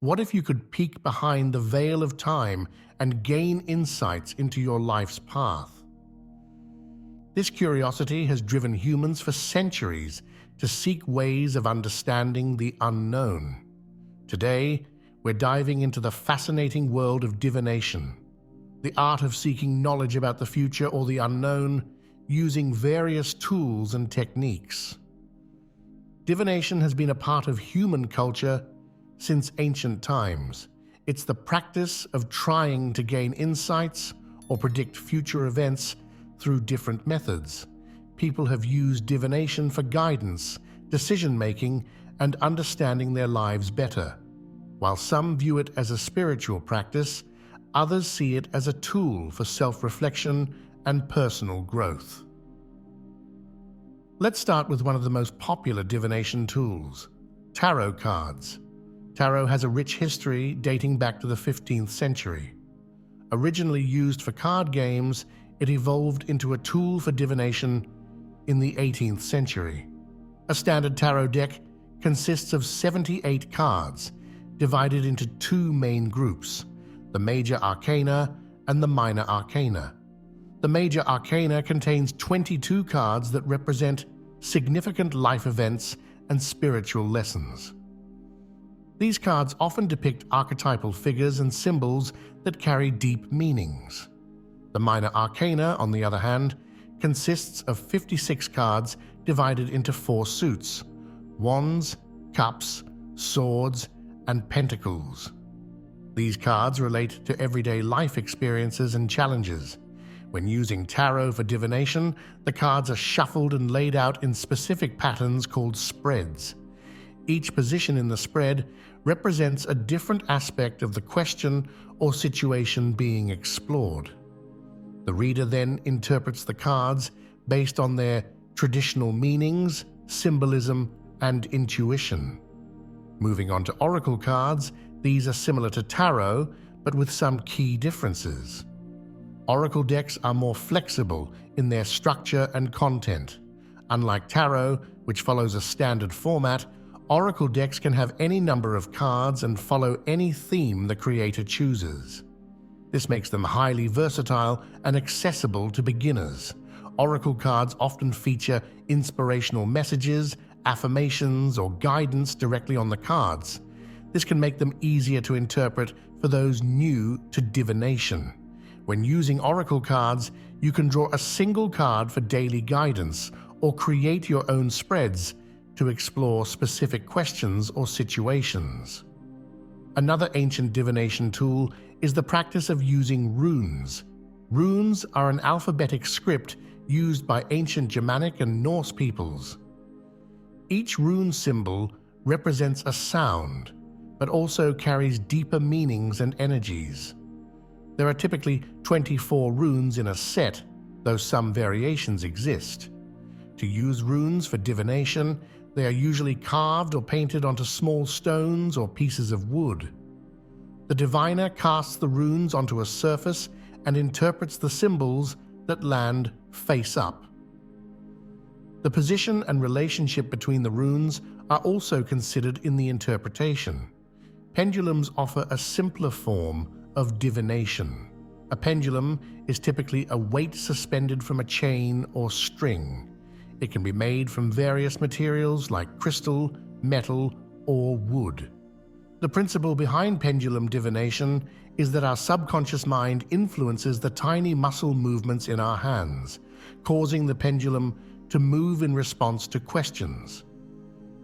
What if you could peek behind the veil of time and gain insights into your life's path? This curiosity has driven humans for centuries to seek ways of understanding the unknown. Today, we're diving into the fascinating world of divination, the art of seeking knowledge about the future or the unknown using various tools and techniques. Divination has been a part of human culture since ancient times. It's the practice of trying to gain insights or predict future events through different methods. People have used divination for guidance, decision-making, and understanding their lives better. While some view it as a spiritual practice, others see it as a tool for self-reflection and personal growth. Let's start with one of the most popular divination tools, tarot cards. Tarot has a rich history dating back to the 15th century. Originally used for card games, it evolved into a tool for divination in the 18th century. A standard tarot deck consists of 78 cards, divided into two main groups, the major arcana and the minor arcana. The major arcana contains 22 cards that represent significant life events and spiritual lessons. These cards often depict archetypal figures and symbols that carry deep meanings. The minor arcana, on the other hand, consists of 56 cards divided into 4 suits: wands, cups, swords, and pentacles. These cards relate to everyday life experiences and challenges. When using tarot for divination, the cards are shuffled and laid out in specific patterns called spreads. Each position in the spread represents a different aspect of the question or situation being explored. The reader then interprets the cards based on their traditional meanings, symbolism, and intuition. Moving on to oracle cards, these are similar to tarot, but with some key differences. Oracle decks are more flexible in their structure and content. Unlike tarot, which follows a standard format, oracle decks can have any number of cards and follow any theme the creator chooses. This makes them highly versatile and accessible to beginners. Oracle cards often feature inspirational messages, affirmations, or guidance directly on the cards. This can make them easier to interpret for those new to divination. When using oracle cards, you can draw a single card for daily guidance or create your own spreads to explore specific questions or situations. Another ancient divination tool is the practice of using runes. Runes are an alphabetic script used by ancient Germanic and Norse peoples. Each rune symbol represents a sound, but also carries deeper meanings and energies. There are typically 24 runes in a set, though some variations exist. To use runes for divination, they are usually carved or painted onto small stones or pieces of wood. The diviner casts the runes onto a surface and interprets the symbols that land face up. The position and relationship between the runes are also considered in the interpretation. Pendulums offer a simpler form of divination. A pendulum is typically a weight suspended from a chain or string. It can be made from various materials like crystal, metal, or wood. The principle behind pendulum divination is that our subconscious mind influences the tiny muscle movements in our hands, causing the pendulum to move in response to questions.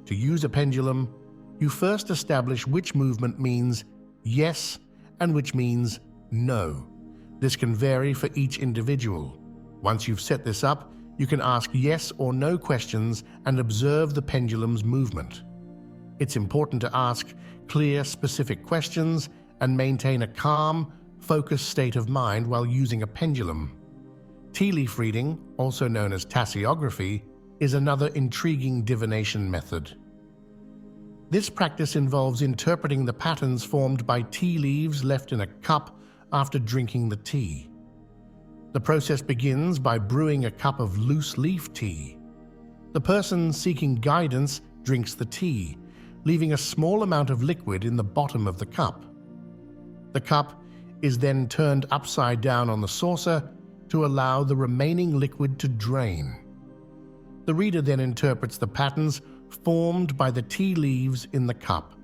To use a pendulum, you first establish which movement means yes and which means no. This can vary for each individual. Once you've set this up, you can ask yes or no questions and observe the pendulum's movement. It's important to ask clear, specific questions and maintain a calm, focused state of mind while using a pendulum. Tea leaf reading, also known as tasseography, is another intriguing divination method. This practice involves interpreting the patterns formed by tea leaves left in a cup after drinking the tea. The process begins by brewing a cup of loose leaf tea. The person seeking guidance drinks the tea, leaving a small amount of liquid in the bottom of the cup. The cup is then turned upside down on the saucer to allow the remaining liquid to drain. The reader then interprets the patterns formed by the tea leaves in the cup.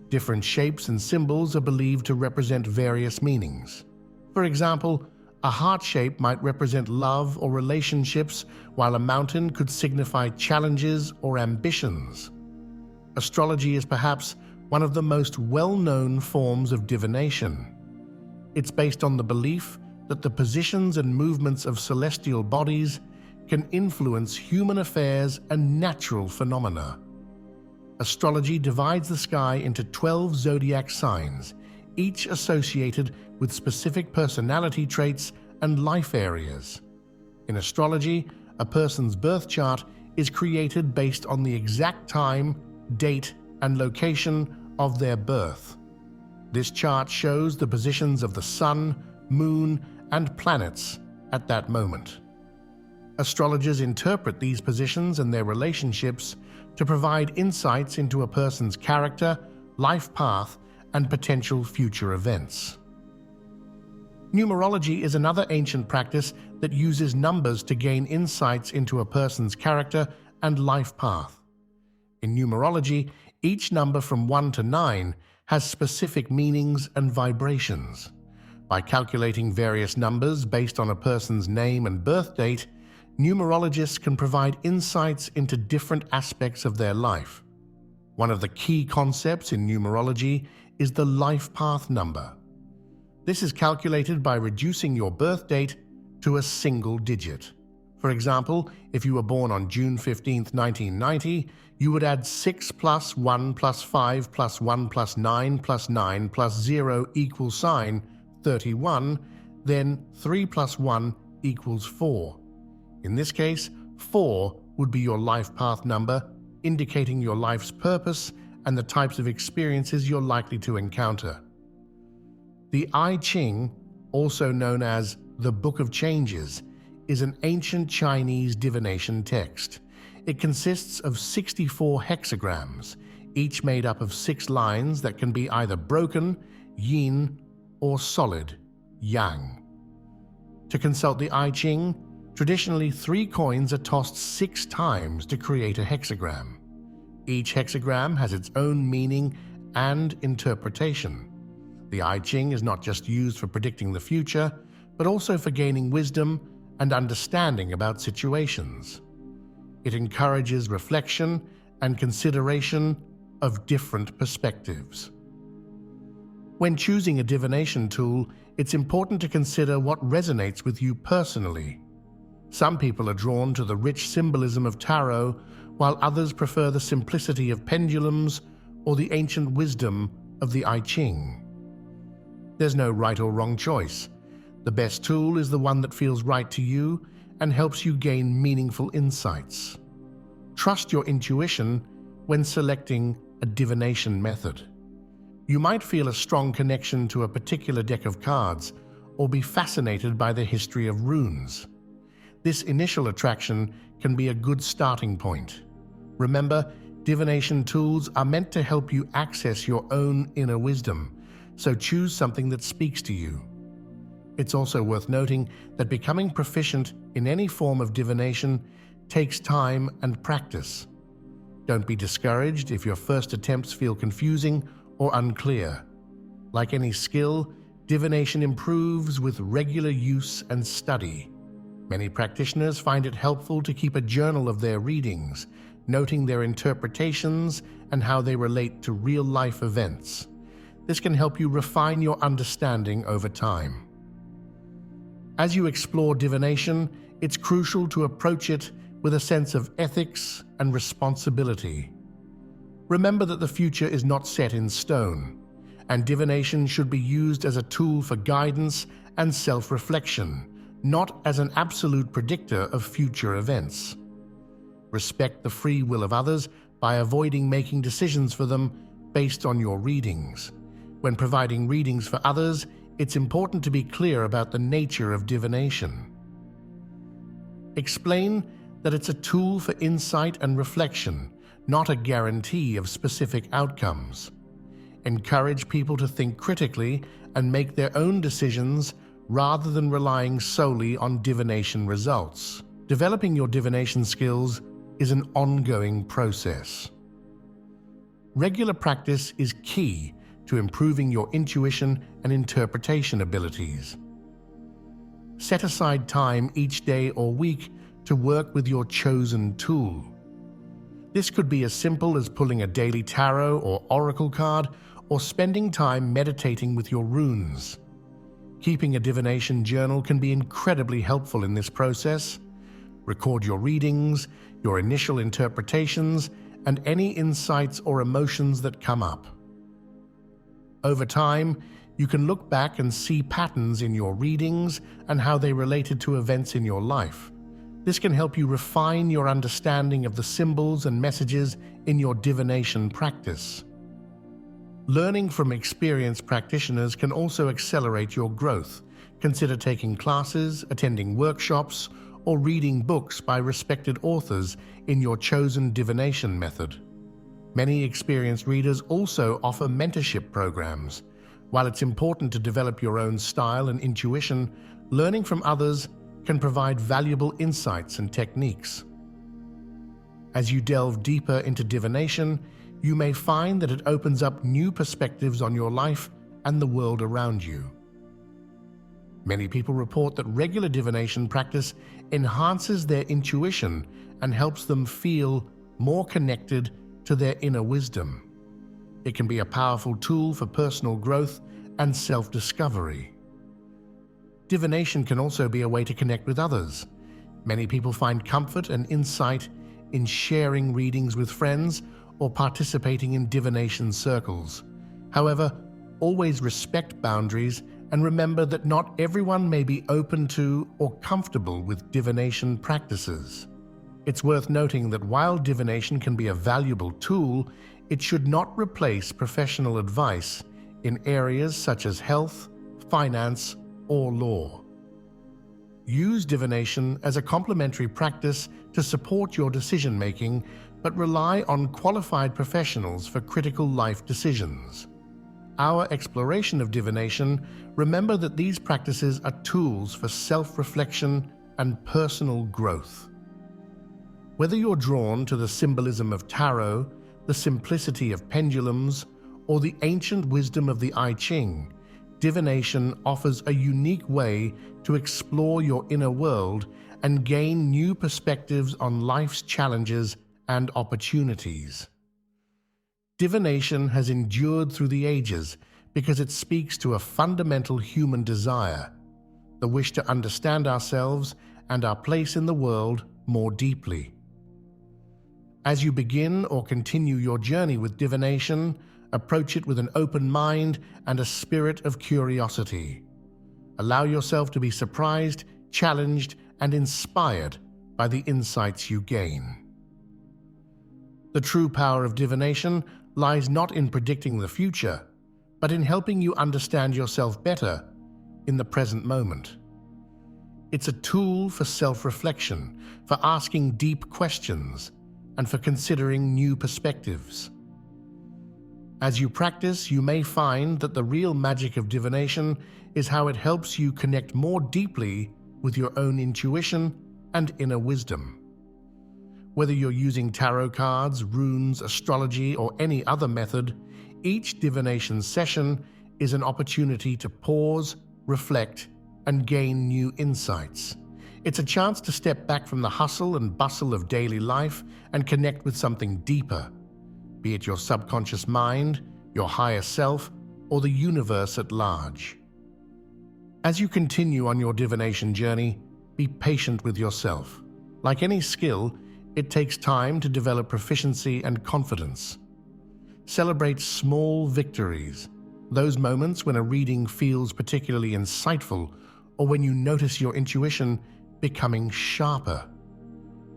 Different shapes and symbols are believed to represent various meanings. For example, a heart shape might represent love or relationships, while a mountain could signify challenges or ambitions. Astrology is perhaps one of the most well-known forms of divination. It's based on the belief that the positions and movements of celestial bodies can influence human affairs and natural phenomena. Astrology divides the sky into 12 zodiac signs, each associated with specific personality traits and life areas. In astrology, a person's birth chart is created based on the exact time, date, and location of their birth. This chart shows the positions of the sun, moon, and planets at that moment. Astrologers interpret these positions and their relationships to provide insights into a person's character, life path, and potential future events. Numerology is another ancient practice that uses numbers to gain insights into a person's character and life path. In numerology, each number from 1 to 9 has specific meanings and vibrations. By calculating various numbers based on a person's name and birth date, numerologists can provide insights into different aspects of their life. One of the key concepts in numerology is the life path number. This is calculated by reducing your birth date to a single digit. For example, if you were born on June 15, 1990, you would add 6 plus 1 plus 5 plus 1 plus 9 plus 9 plus 0 equals sign 31, then 3 plus 1 equals 4. In this case, 4 would be your life path number, indicating your life's purpose and the types of experiences you're likely to encounter. The I Ching, also known as the Book of Changes, is an ancient Chinese divination text. It consists of 64 hexagrams, each made up of 6 lines that can be either broken, yin, or solid, yang. To consult the I Ching, traditionally 3 coins are tossed 6 times to create a hexagram. Each hexagram has its own meaning and interpretation. The I Ching is not just used for predicting the future, but also for gaining wisdom and understanding about situations. It encourages reflection and consideration of different perspectives. When choosing a divination tool, it's important to consider what resonates with you personally. Some people are drawn to the rich symbolism of tarot, while others prefer the simplicity of pendulums or the ancient wisdom of the I Ching. There's no right or wrong choice. The best tool is the one that feels right to you and helps you gain meaningful insights. Trust your intuition when selecting a divination method. You might feel a strong connection to a particular deck of cards or be fascinated by the history of runes. This initial attraction can be a good starting point. Remember, divination tools are meant to help you access your own inner wisdom, so choose something that speaks to you. It's also worth noting that becoming proficient in any form of divination takes time and practice. Don't be discouraged if your first attempts feel confusing or unclear. Like any skill, divination improves with regular use and study. Many practitioners find it helpful to keep a journal of their readings, noting their interpretations and how they relate to real-life events. This can help you refine your understanding over time. As you explore divination, it's crucial to approach it with a sense of ethics and responsibility. Remember that the future is not set in stone, and divination should be used as a tool for guidance and self-reflection, not as an absolute predictor of future events. Respect the free will of others by avoiding making decisions for them based on your readings. When providing readings for others, it's important to be clear about the nature of divination. Explain that it's a tool for insight and reflection, not a guarantee of specific outcomes. Encourage people to think critically and make their own decisions rather than relying solely on divination results. Developing your divination skills is an ongoing process. Regular practice is key to improving your intuition and interpretation abilities. Set aside time each day or week to work with your chosen tool. This could be as simple as pulling a daily tarot or oracle card, or spending time meditating with your runes. Keeping a divination journal can be incredibly helpful in this process. Record your readings, your initial interpretations, and any insights or emotions that come up. Over time, you can look back and see patterns in your readings and how they related to events in your life. This can help you refine your understanding of the symbols and messages in your divination practice. Learning from experienced practitioners can also accelerate your growth. Consider taking classes, attending workshops, or reading books by respected authors in your chosen divination method. Many experienced readers also offer mentorship programs. While it's important to develop your own style and intuition, learning from others can provide valuable insights and techniques. As you delve deeper into divination, you may find that it opens up new perspectives on your life and the world around you. Many people report that regular divination practice enhances their intuition and helps them feel more connected to their inner wisdom. It can be a powerful tool for personal growth and self-discovery. Divination can also be a way to connect with others. Many people find comfort and insight in sharing readings with friends or participating in divination circles. However, always respect boundaries and remember that not everyone may be open to or comfortable with divination practices. It's worth noting that while divination can be a valuable tool, it should not replace professional advice in areas such as health, finance, or law. Use divination as a complementary practice to support your decision-making, but rely on qualified professionals for critical life decisions. Our exploration of divination, remember that these practices are tools for self-reflection and personal growth. Whether you're drawn to the symbolism of tarot, the simplicity of pendulums, or the ancient wisdom of the I Ching, divination offers a unique way to explore your inner world and gain new perspectives on life's challenges and opportunities. Divination has endured through the ages because it speaks to a fundamental human desire, the wish to understand ourselves and our place in the world more deeply. As you begin or continue your journey with divination, approach it with an open mind and a spirit of curiosity. Allow yourself to be surprised, challenged, and inspired by the insights you gain. The true power of divination lies not in predicting the future, but in helping you understand yourself better in the present moment. It's a tool for self-reflection, for asking deep questions, and for considering new perspectives. As you practice, you may find that the real magic of divination is how it helps you connect more deeply with your own intuition and inner wisdom. Whether you're using tarot cards, runes, astrology, or any other method, each divination session is an opportunity to pause, reflect, and gain new insights. It's a chance to step back from the hustle and bustle of daily life and connect with something deeper, be it your subconscious mind, your higher self, or the universe at large. As you continue on your divination journey, be patient with yourself. Like any skill, it takes time to develop proficiency and confidence. Celebrate small victories, those moments when a reading feels particularly insightful or when you notice your intuition becoming sharper.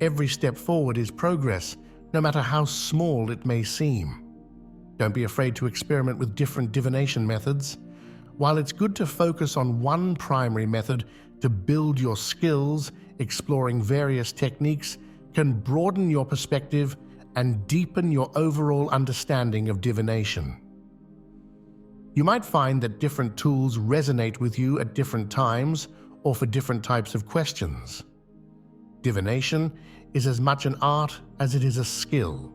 Every step forward is progress, no matter how small it may seem. Don't be afraid to experiment with different divination methods. While it's good to focus on one primary method to build your skills, exploring various techniques can broaden your perspective and deepen your overall understanding of divination. You might find that different tools resonate with you at different times or for different types of questions. Divination is as much an art as it is a skill.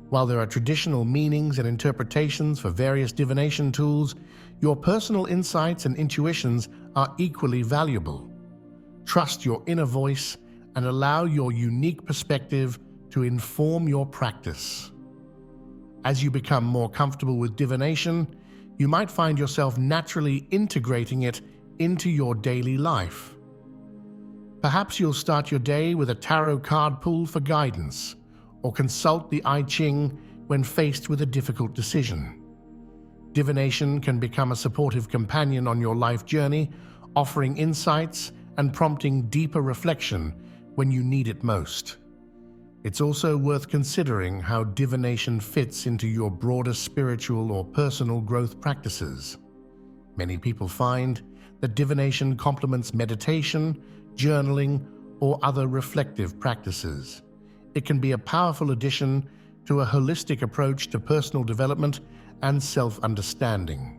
While there are traditional meanings and interpretations for various divination tools, your personal insights and intuitions are equally valuable. Trust your inner voice and allow your unique perspective to inform your practice. As you become more comfortable with divination, you might find yourself naturally integrating it into your daily life. Perhaps you'll start your day with a tarot card pull for guidance, or consult the I Ching when faced with a difficult decision. Divination can become a supportive companion on your life journey, offering insights and prompting deeper reflection when you need it most. It's also worth considering how divination fits into your broader spiritual or personal growth practices. Many people find that divination complements meditation, journaling, or other reflective practices. It can be a powerful addition to a holistic approach to personal development and self-understanding.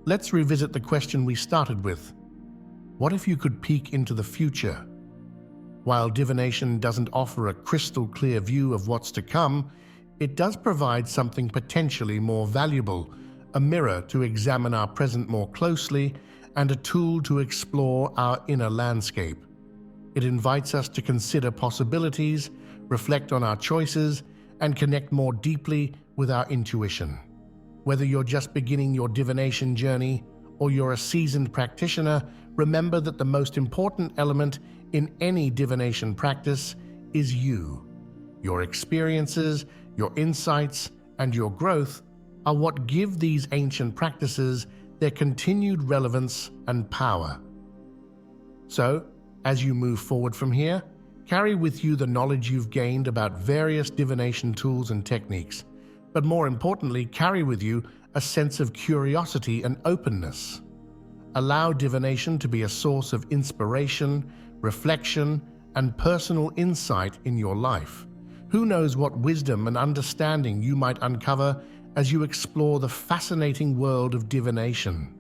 Let's revisit the question we started with. What if you could peek into the future? While divination doesn't offer a crystal-clear view of what's to come, it does provide something potentially more valuable, a mirror to examine our present more closely and a tool to explore our inner landscape. It invites us to consider possibilities, reflect on our choices, and connect more deeply with our intuition. Whether you're just beginning your divination journey or you're a seasoned practitioner, remember that the most important element in any divination practice is you. Your experiences, your insights, and your growth are what give these ancient practices their continued relevance and power. So, as you move forward from here, carry with you the knowledge you've gained about various divination tools and techniques, but more importantly, carry with you a sense of curiosity and openness. Allow divination to be a source of inspiration, reflection, and personal insight in your life. Who knows what wisdom and understanding you might uncover as you explore the fascinating world of divination.